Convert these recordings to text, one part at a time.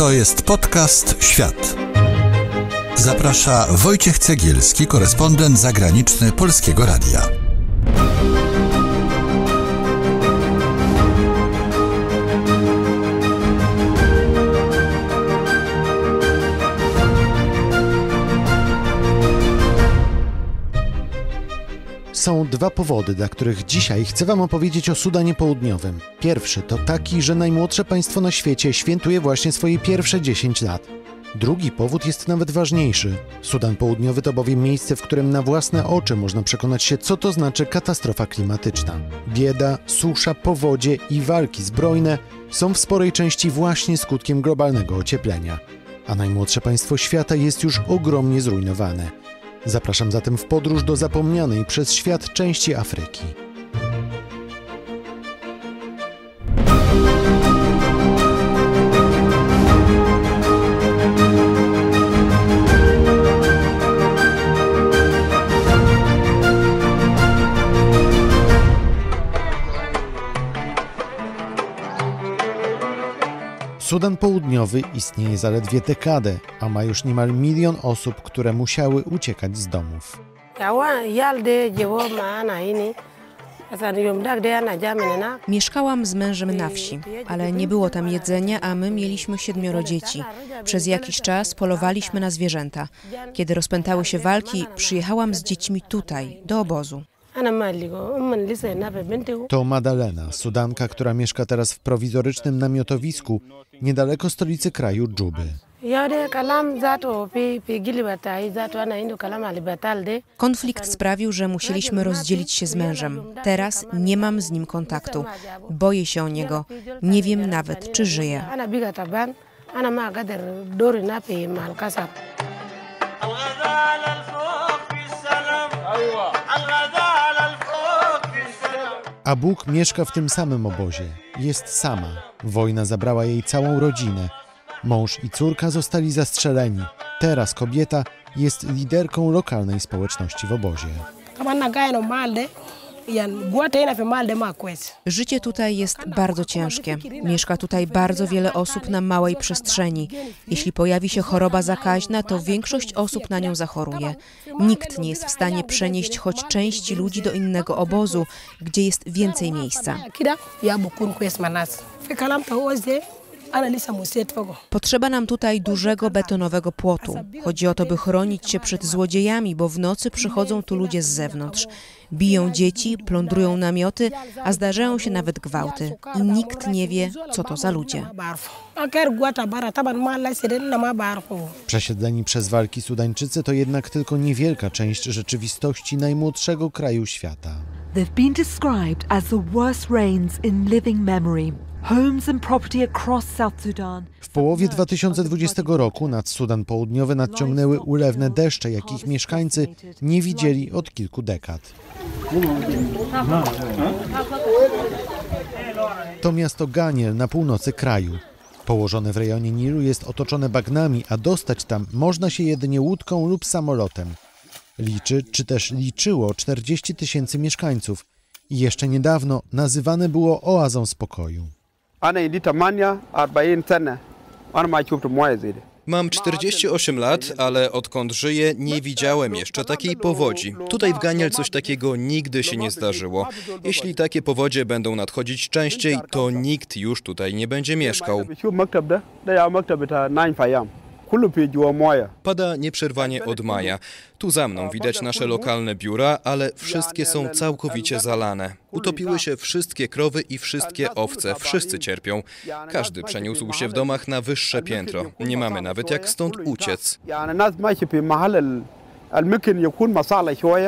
To jest podcast Świat. Zaprasza Wojciech Cegielski, korespondent zagraniczny Polskiego Radia. Są dwa powody, dla których dzisiaj chcę Wam opowiedzieć o Sudanie Południowym. Pierwszy to taki, że najmłodsze państwo na świecie świętuje właśnie swoje pierwsze 10 lat. Drugi powód jest nawet ważniejszy. Sudan Południowy to bowiem miejsce, w którym na własne oczy można przekonać się, co to znaczy katastrofa klimatyczna. Bieda, susza, powodzie i walki zbrojne są w sporej części właśnie skutkiem globalnego ocieplenia. A najmłodsze państwo świata jest już ogromnie zrujnowane. Zapraszam zatem w podróż do zapomnianej przez świat części Afryki. Sudan Południowy istnieje zaledwie dekadę, a ma już niemal 1 milion osób, które musiały uciekać z domów. Mieszkałam z mężem na wsi, ale nie było tam jedzenia, a my mieliśmy 7 dzieci. Przez jakiś czas polowaliśmy na zwierzęta. Kiedy rozpętały się walki, przyjechałam z dziećmi tutaj, do obozu. To Madalena, Sudanka, która mieszka teraz w prowizorycznym namiotowisku niedaleko stolicy kraju Dżuby. Konflikt sprawił, że musieliśmy rozdzielić się z mężem. Teraz nie mam z nim kontaktu. Boję się o niego. Nie wiem nawet, czy żyje. A Bóg mieszka w tym samym obozie. Jest sama. Wojna zabrała jej całą rodzinę. Mąż i córka zostali zastrzeleni. Teraz kobieta jest liderką lokalnej społeczności w obozie. Życie tutaj jest bardzo ciężkie. Mieszka tutaj bardzo wiele osób na małej przestrzeni. Jeśli pojawi się choroba zakaźna, to większość osób na nią zachoruje. Nikt nie jest w stanie przenieść choć części ludzi do innego obozu, gdzie jest więcej miejsca. Potrzeba nam tutaj dużego betonowego płotu. Chodzi o to, by chronić się przed złodziejami, bo w nocy przychodzą tu ludzie z zewnątrz. Biją dzieci, plądrują namioty, a zdarzają się nawet gwałty. I nikt nie wie, co to za ludzie. Przesiedleni przez walki Sudańczycy to jednak tylko niewielka część rzeczywistości najmłodszego kraju świata. They've been described as the worst rains in living memory. Homes and property across South Sudan. W połowie 2020 roku nad Sudan Południowy nadciągnęły ulewne deszcze, jakich mieszkańcy nie widzieli od kilku dekad. To miasto Ganiel na północy kraju. Położone w rejonie Nilu jest otoczone bagnami, a dostać tam można się jedynie łódką lub samolotem. Liczy, czy też liczyło 40 000 mieszkańców i jeszcze niedawno nazywane było oazą spokoju. Mam 48 lat, ale odkąd żyję, nie widziałem jeszcze takiej powodzi. Tutaj w Ganiel coś takiego nigdy się nie zdarzyło. Jeśli takie powodzie będą nadchodzić częściej, to nikt już tutaj nie będzie mieszkał. Pada nieprzerwanie od maja. Tu za mną widać nasze lokalne biura, ale wszystkie są całkowicie zalane. Utopiły się wszystkie krowy i wszystkie owce. Wszyscy cierpią. Każdy przeniósł się w domach na wyższe piętro. Nie mamy nawet jak stąd uciec.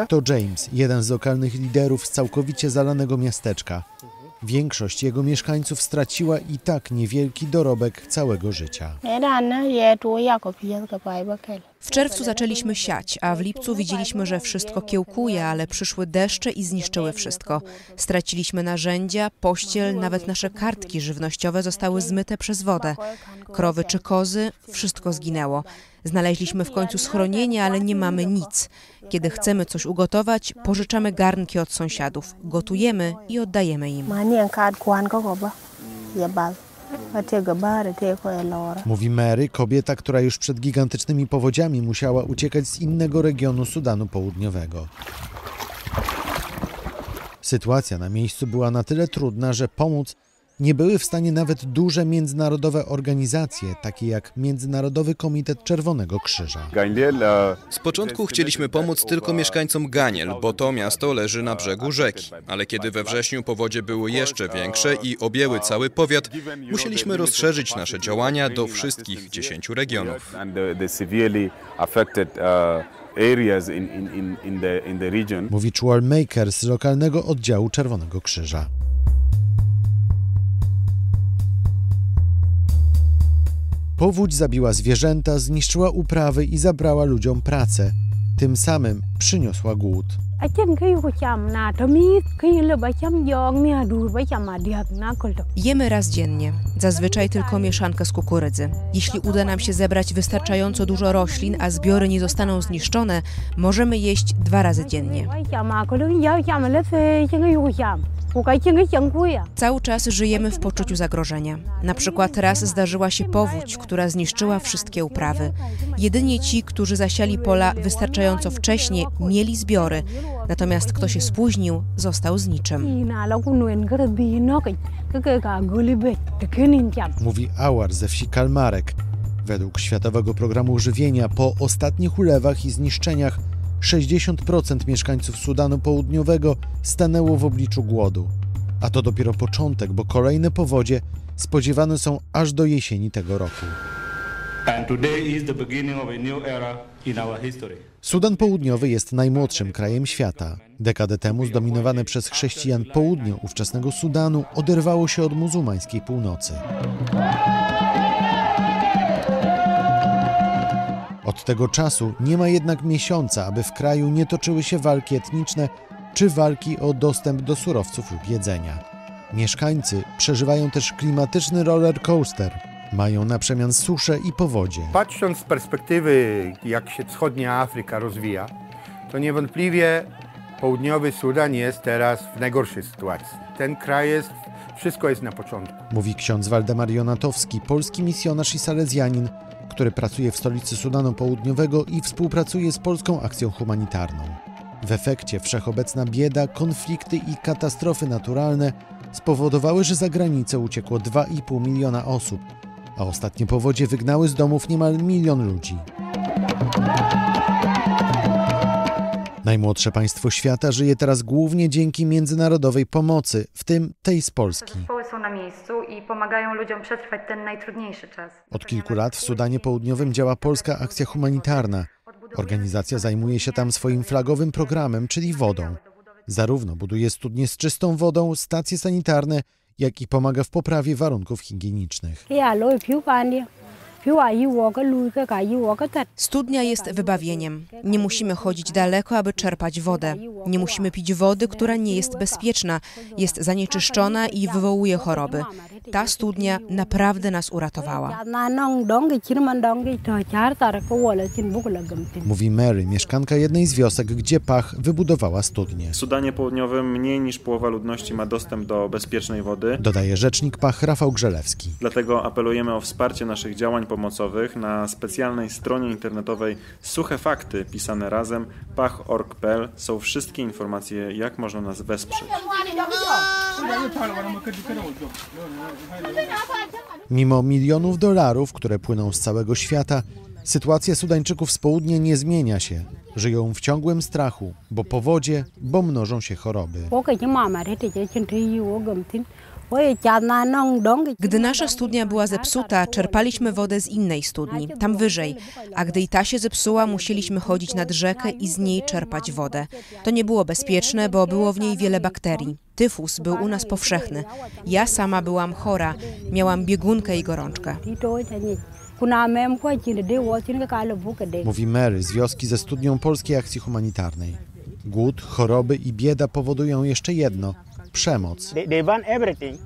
To James, jeden z lokalnych liderów z całkowicie zalanego miasteczka. Większość jego mieszkańców straciła i tak niewielki dorobek całego życia. W czerwcu zaczęliśmy siać, a w lipcu widzieliśmy, że wszystko kiełkuje, ale przyszły deszcze i zniszczyły wszystko. Straciliśmy narzędzia, pościel, nawet nasze kartki żywnościowe zostały zmyte przez wodę. Krowy czy kozy, wszystko zginęło. Znaleźliśmy w końcu schronienie, ale nie mamy nic. Kiedy chcemy coś ugotować, pożyczamy garnki od sąsiadów, gotujemy i oddajemy im. Mówi Mary, kobieta, która już przed gigantycznymi powodziami musiała uciekać z innego regionu Sudanu Południowego. Sytuacja na miejscu była na tyle trudna, że pomóc nie były w stanie nawet duże międzynarodowe organizacje, takie jak Międzynarodowy Komitet Czerwonego Krzyża. Z początku chcieliśmy pomóc tylko mieszkańcom Ganiel, bo to miasto leży na brzegu rzeki. Ale kiedy we wrześniu powodzie były jeszcze większe i objęły cały powiat, musieliśmy rozszerzyć nasze działania do wszystkich 10 regionów. Mówi Chual Maker z lokalnego oddziału Czerwonego Krzyża. Powódź zabiła zwierzęta, zniszczyła uprawy i zabrała ludziom pracę. Tym samym przyniosła głód. Jemy raz dziennie, zazwyczaj tylko mieszankę z kukurydzy. Jeśli uda nam się zebrać wystarczająco dużo roślin, a zbiory nie zostaną zniszczone, możemy jeść 2 razy dziennie. Cały czas żyjemy w poczuciu zagrożenia. Na przykład raz zdarzyła się powódź, która zniszczyła wszystkie uprawy. Jedynie ci, którzy zasiali pola wystarczająco wcześnie, mieli zbiory, natomiast kto się spóźnił, został z niczym. Mówi Awar ze wsi Kalmarek. Według Światowego Programu Żywienia po ostatnich ulewach i zniszczeniach 60% mieszkańców Sudanu Południowego stanęło w obliczu głodu. A to dopiero początek, bo kolejne powodzie spodziewane są aż do jesieni tego roku. Sudan Południowy jest najmłodszym krajem świata. Dekadę temu zdominowane przez chrześcijan południe ówczesnego Sudanu oderwało się od muzułmańskiej północy. Od tego czasu nie ma jednak miesiąca, aby w kraju nie toczyły się walki etniczne czy walki o dostęp do surowców lub jedzenia. Mieszkańcy przeżywają też klimatyczny roller coaster. Mają na przemian susze i powodzie. Patrząc z perspektywy, jak się wschodnia Afryka rozwija, to niewątpliwie południowy Sudan jest teraz w najgorszej sytuacji. Ten kraj wszystko jest na początku. Mówi ksiądz Waldemar Jonatowski, polski misjonarz i salezjanin, który pracuje w stolicy Sudanu Południowego i współpracuje z Polską Akcją Humanitarną. W efekcie wszechobecna bieda, konflikty i katastrofy naturalne spowodowały, że za granicę uciekło 2,5 miliona osób, a ostatnie powodzie wygnały z domów niemal 1 milion ludzi. Najmłodsze państwo świata żyje teraz głównie dzięki międzynarodowej pomocy, w tym tej z Polski. Zespoły są na miejscu i pomagają ludziom przetrwać ten najtrudniejszy czas. Od kilku lat w Sudanie Południowym działa Polska Akcja Humanitarna. Organizacja zajmuje się tam swoim flagowym programem, czyli wodą. Zarówno buduje studnie z czystą wodą, stacje sanitarne, jak i pomaga w poprawie warunków higienicznych. Studnia jest wybawieniem. Nie musimy chodzić daleko, aby czerpać wodę. Nie musimy pić wody, która nie jest bezpieczna, jest zanieczyszczona i wywołuje choroby. Ta studnia naprawdę nas uratowała. Mówi Mary, mieszkanka jednej z wiosek, gdzie Pach wybudowała studnię. W Sudanie Południowym mniej niż połowa ludności ma dostęp do bezpiecznej wody. Dodaje rzecznik Pach Rafał Grzelewski. Dlatego apelujemy o wsparcie naszych działań pomocowych na specjalnej stronie internetowej Suche Fakty, pisane razem, pach.org.pl są wszystkie informacje, jak można nas wesprzeć. Mimo milionów dolarów, które płyną z całego świata, sytuacja Sudańczyków z południa nie zmienia się. Żyją w ciągłym strachu, bo powodzie, bo mnożą się choroby. Gdy nasza studnia była zepsuta, czerpaliśmy wodę z innej studni, tam wyżej, a gdy i ta się zepsuła, musieliśmy chodzić nad rzekę i z niej czerpać wodę. To nie było bezpieczne, bo było w niej wiele bakterii. Tyfus był u nas powszechny. Ja sama byłam chora, miałam biegunkę i gorączkę. Mówi Mary z wioski ze studnią Polskiej Akcji Humanitarnej. Głód, choroby i bieda powodują jeszcze jedno – przemoc.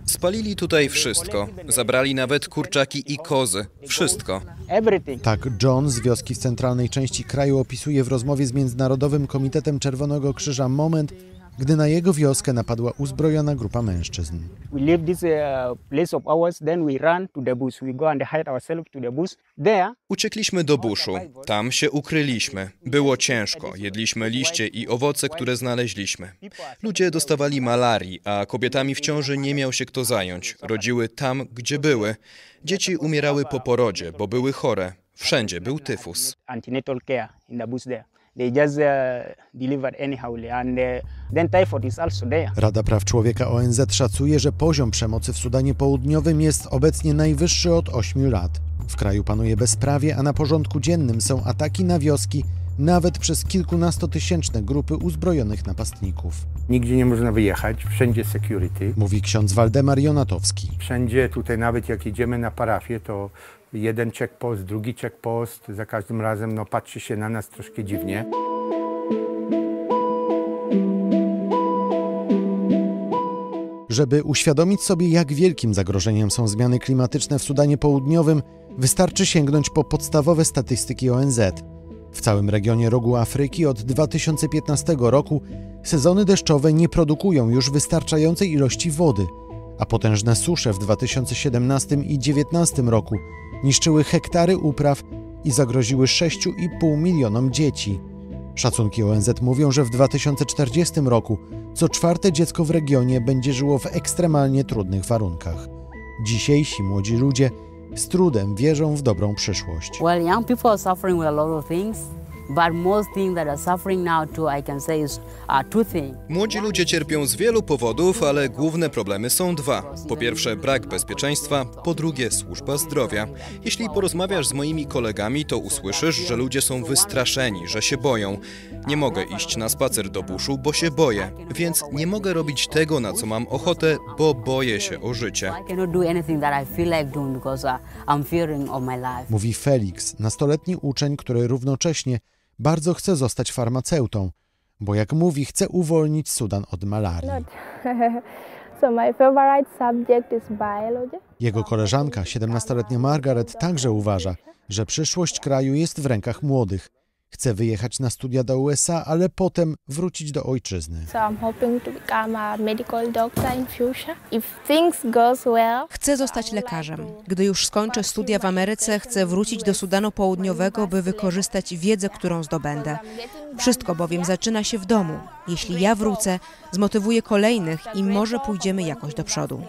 Spalili tutaj wszystko. Zabrali nawet kurczaki i kozy. Wszystko. Tak John z wioski w centralnej części kraju opisuje w rozmowie z Międzynarodowym Komitetem Czerwonego Krzyża moment, gdy na jego wioskę napadła uzbrojona grupa mężczyzn. We leave this place of ours, then we run to the bush. We go and hide ourselves to the bush. There. Uciekliśmy do buszu. Tam się ukryliśmy. Było ciężko. Jedliśmy liście i owoce, które znaleźliśmy. Ludzie dostawali malarii, a kobietami w ciąży nie miał się kto zająć. Rodziły tam, gdzie były. Dzieci umierały po porodzie, bo były chore. Wszędzie był tyfus. Antenatal care in the bush there. They just delivered anyhow, and then typhoid is also there. Rada Praw Człowieka ONZ szacuje, że poziom przemocy w Sudanie Południowym jest obecnie najwyższy od 8 lat. W kraju panuje bezprawie, a na porządku dziennym są ataki na wioski, nawet przez kilkunastotysięczne grupy uzbrojonych napastników. Nigdzie nie można wyjechać, wszędzie security. Mówi ksiądz Waldemar Jonatowski. Wszędzie tutaj, nawet jak idziemy na parafię, to jeden checkpost, drugi checkpost, za każdym razem patrzy się na nas troszkę dziwnie. Żeby uświadomić sobie, jak wielkim zagrożeniem są zmiany klimatyczne w Sudanie Południowym, wystarczy sięgnąć po podstawowe statystyki ONZ. W całym regionie Rogu Afryki od 2015 roku sezony deszczowe nie produkują już wystarczającej ilości wody, a potężne susze w 2017 i 2019 roku niszczyły hektary upraw i zagroziły 6,5 milionom dzieci. Szacunki ONZ mówią, że w 2040 roku co czwarte dziecko w regionie będzie żyło w ekstremalnie trudnych warunkach. Dzisiejsi młodzi ludzie z trudem wierzą w dobrą przyszłość. Well, young people are suffering with a lot of things. But most things that are suffering now too, I can say, is two things. Młodzi ludzie cierpią z wielu powodów, ale główne problemy są dwa. Po pierwsze brak bezpieczeństwa, po drugie służba zdrowia. Jeśli porozmawiasz z moimi kolegami, to usłyszysz, że ludzie są wystraszeni, że się boją. Nie mogę iść na spacer do buszu, bo się boję, więc nie mogę robić tego, na co mam ochotę, bo boję się o życie. Mówi Felix, nastoletni uczeń, który równocześnie bardzo chce zostać farmaceutą, bo jak mówi, chce uwolnić Sudan od malarii. Jego koleżanka, 17-letnia Margaret, także uważa, że przyszłość kraju jest w rękach młodych. Chce wyjechać na studia do USA, ale potem wrócić do ojczyzny. Chcę zostać lekarzem. Gdy już skończę studia w Ameryce, chcę wrócić do Sudanu Południowego, by wykorzystać wiedzę, którą zdobędę. Wszystko bowiem zaczyna się w domu. Jeśli ja wrócę, zmotywuję kolejnych i może pójdziemy jakoś do przodu.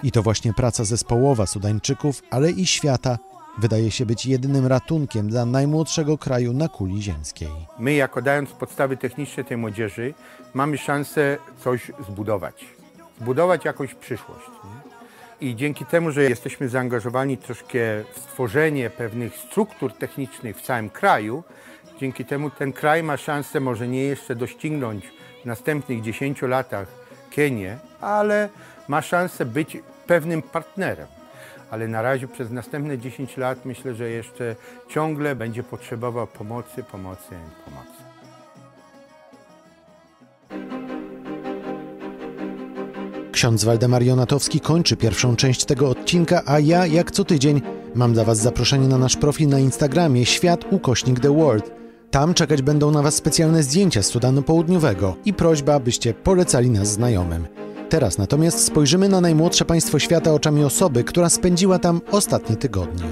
I to właśnie praca zespołowa Sudańczyków, ale i świata wydaje się być jedynym ratunkiem dla najmłodszego kraju na kuli ziemskiej. My, jako dając podstawy techniczne tej młodzieży, mamy szansę coś zbudować jakąś przyszłość. Nie? I dzięki temu, że jesteśmy zaangażowani troszkę w stworzenie pewnych struktur technicznych w całym kraju, dzięki temu ten kraj ma szansę może nie jeszcze doścignąć w następnych 10 latach Kenię, ale ma szansę być pewnym partnerem. Ale na razie przez następne 10 lat myślę, że jeszcze ciągle będzie potrzebował pomocy. Ksiądz Waldemar Jonatowski kończy pierwszą część tego odcinka, a ja, jak co tydzień, mam dla Was zaproszenie na nasz profil na Instagramie świat_The World. Tam czekać będą na Was specjalne zdjęcia z Sudanu Południowego i prośba, abyście polecali nas znajomym. Teraz natomiast spojrzymy na najmłodsze państwo świata oczami osoby, która spędziła tam ostatnie tygodnie.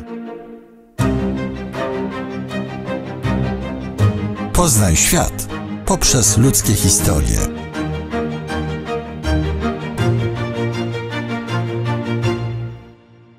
Poznaj świat poprzez ludzkie historie.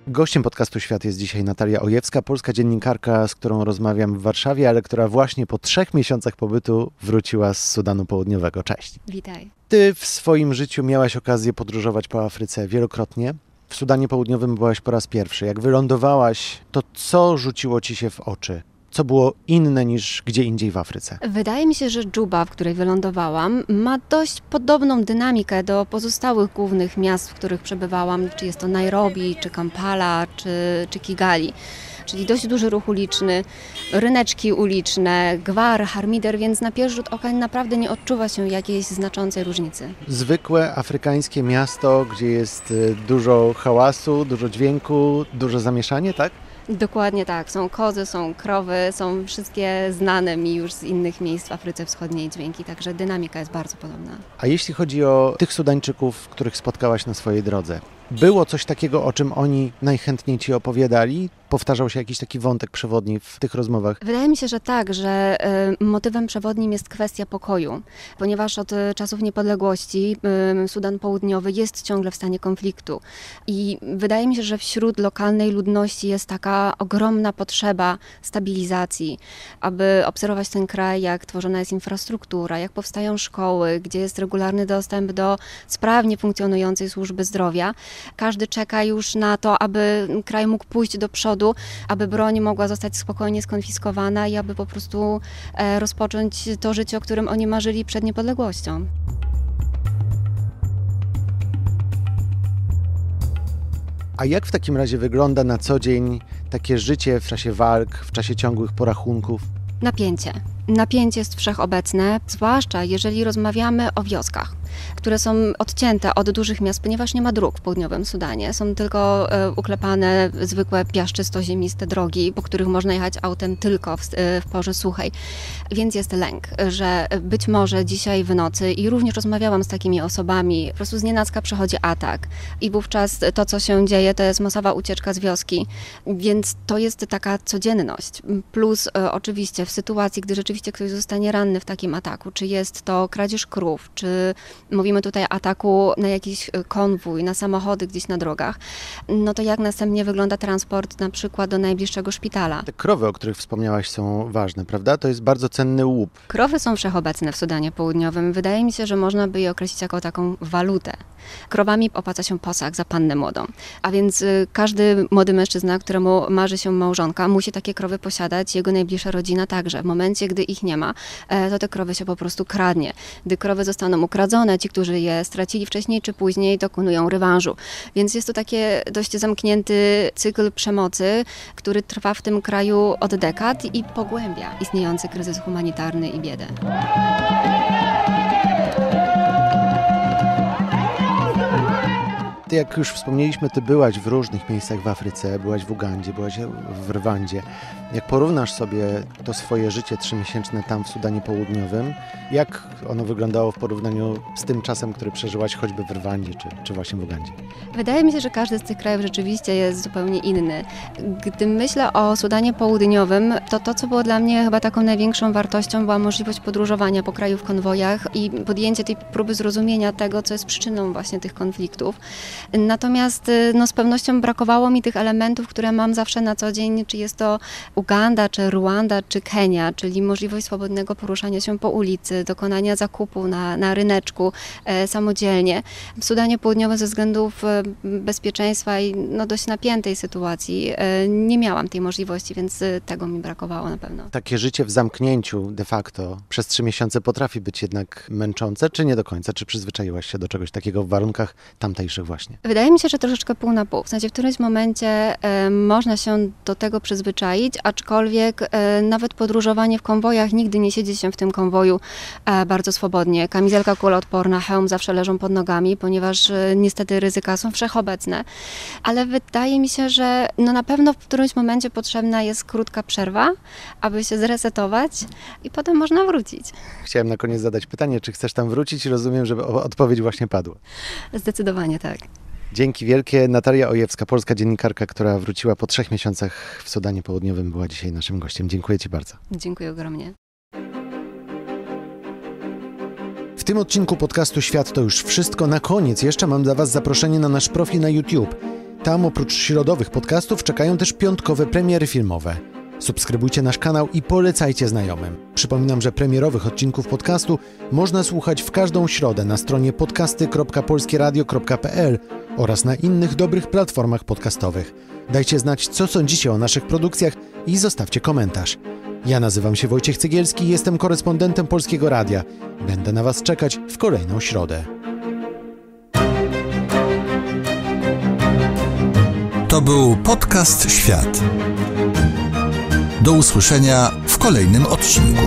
Gościem podcastu Świat jest dzisiaj Natalia Ojewska, polska dziennikarka, z którą rozmawiam w Warszawie, ale która właśnie po 3 miesiącach pobytu wróciła z Sudanu Południowego. Cześć. Witaj. Ty w swoim życiu miałaś okazję podróżować po Afryce wielokrotnie. W Sudanie Południowym byłaś po raz pierwszy. Jak wylądowałaś, to co rzuciło ci się w oczy? Co było inne niż gdzie indziej w Afryce? Wydaje mi się, że Dżuba, w której wylądowałam, ma dość podobną dynamikę do pozostałych głównych miast, w których przebywałam, czy jest to Nairobi, czy Kampala, czy Kigali. Czyli dość duży ruch uliczny, ryneczki uliczne, gwar, harmider, więc na pierwszy rzut oka naprawdę nie odczuwa się jakiejś znaczącej różnicy. Zwykłe afrykańskie miasto, gdzie jest dużo hałasu, dużo dźwięku, dużo zamieszanie, tak? Dokładnie tak. Są kozy, są krowy, są wszystkie znane mi już z innych miejsc w Afryce Wschodniej dźwięki, także dynamika jest bardzo podobna. A jeśli chodzi o tych Sudańczyków, których spotkałaś na swojej drodze, było coś takiego, o czym oni najchętniej ci opowiadali? Powtarzał się jakiś taki wątek przewodni w tych rozmowach? Wydaje mi się, że tak, że motywem przewodnim jest kwestia pokoju, ponieważ od czasów niepodległości Sudan Południowy jest ciągle w stanie konfliktu i wydaje mi się, że wśród lokalnej ludności jest taka ogromna potrzeba stabilizacji, aby obserwować ten kraj, jak tworzona jest infrastruktura, jak powstają szkoły, gdzie jest regularny dostęp do sprawnie funkcjonującej służby zdrowia. Każdy czeka już na to, aby kraj mógł pójść do przodu, aby broń mogła zostać spokojnie skonfiskowana i aby po prostu rozpocząć to życie, o którym oni marzyli przed niepodległością. A jak w takim razie wygląda na co dzień takie życie w czasie walk, w czasie ciągłych porachunków? Napięcie. Napięcie jest wszechobecne, zwłaszcza jeżeli rozmawiamy o wioskach, które są odcięte od dużych miast, ponieważ nie ma dróg w południowym Sudanie. Są tylko uklepane zwykłe piaszczysto-ziemiste drogi, po których można jechać autem tylko w porze suchej. Więc jest lęk, że być może dzisiaj w nocy, i również rozmawiałam z takimi osobami, po prostu znienacka przychodzi atak i wówczas to, co się dzieje, to jest masowa ucieczka z wioski. Więc to jest taka codzienność. Plus oczywiście w sytuacji, gdy rzeczywiście ktoś zostanie ranny w takim ataku, czy jest to kradzież krów, czy mówimy tutaj o ataku na jakiś konwój, na samochody gdzieś na drogach, no to jak następnie wygląda transport na przykład do najbliższego szpitala. Te krowy, o których wspomniałaś, są ważne, prawda? To jest bardzo cenny łup. Krowy są wszechobecne w Sudanie Południowym. Wydaje mi się, że można by je określić jako taką walutę. Krowami opłaca się posag za pannę młodą. A więc każdy młody mężczyzna, któremu marzy się małżonka, musi takie krowy posiadać, jego najbliższa rodzina także. W momencie, gdy ich nie ma, to te krowy się po prostu kradnie. Gdy krowy zostaną ukradzone, ci, którzy je stracili wcześniej czy później, dokonują rewanżu. Więc jest to takie dość zamknięty cykl przemocy, który trwa w tym kraju od dekad i pogłębia istniejący kryzys humanitarny i biedę. Ty, jak już wspomnieliśmy, ty byłaś w różnych miejscach w Afryce, byłaś w Ugandzie, byłaś w Rwandzie. Jak porównasz sobie to swoje życie 3-miesięczne tam w Sudanie Południowym, jak ono wyglądało w porównaniu z tym czasem, który przeżyłaś choćby w Rwandzie czy właśnie w Ugandzie? Wydaje mi się, że każdy z tych krajów rzeczywiście jest zupełnie inny. Gdy myślę o Sudanie Południowym, to co było dla mnie chyba taką największą wartością, była możliwość podróżowania po kraju w konwojach i podjęcie tej próby zrozumienia tego, co jest przyczyną właśnie tych konfliktów. Natomiast z pewnością brakowało mi tych elementów, które mam zawsze na co dzień, czy jest to Uganda, czy Ruanda, czy Kenia, czyli możliwość swobodnego poruszania się po ulicy, dokonania zakupu na ryneczku samodzielnie. W Sudanie Południowym ze względów bezpieczeństwa i dość napiętej sytuacji nie miałam tej możliwości, więc tego mi brakowało na pewno. Takie życie w zamknięciu de facto przez 3 miesiące potrafi być jednak męczące, czy nie do końca? Czy przyzwyczaiłaś się do czegoś takiego w warunkach tamtejszych właśnie? Wydaje mi się, że troszeczkę pół na pół. W sensie w którymś momencie można się do tego przyzwyczaić, aczkolwiek nawet podróżowanie w konwojach, nigdy nie siedzi się w tym konwoju bardzo swobodnie. Kamizelka kuloodporna, hełm zawsze leżą pod nogami, ponieważ niestety ryzyka są wszechobecne. Ale wydaje mi się, że na pewno w którymś momencie potrzebna jest krótka przerwa, aby się zresetować i potem można wrócić. Chciałem na koniec zadać pytanie, czy chcesz tam wrócić? Rozumiem, że odpowiedź właśnie padła. Zdecydowanie tak. Dzięki wielkie. Natalia Ojewska, polska dziennikarka, która wróciła po 3 miesiącach w Sudanie Południowym, była dzisiaj naszym gościem. Dziękuję ci bardzo. Dziękuję ogromnie. W tym odcinku podcastu Świat to już wszystko. Na koniec jeszcze mam dla was zaproszenie na nasz profil na YouTube. Tam oprócz środowych podcastów czekają też piątkowe premiery filmowe. Subskrybujcie nasz kanał i polecajcie znajomym. Przypominam, że premierowych odcinków podcastu można słuchać w każdą środę na stronie podcasty.polskieradio.pl oraz na innych dobrych platformach podcastowych. Dajcie znać, co sądzicie o naszych produkcjach i zostawcie komentarz. Ja nazywam się Wojciech Cegielski i jestem korespondentem Polskiego Radia. Będę na was czekać w kolejną środę. To był podcast Świat. Do usłyszenia w kolejnym odcinku.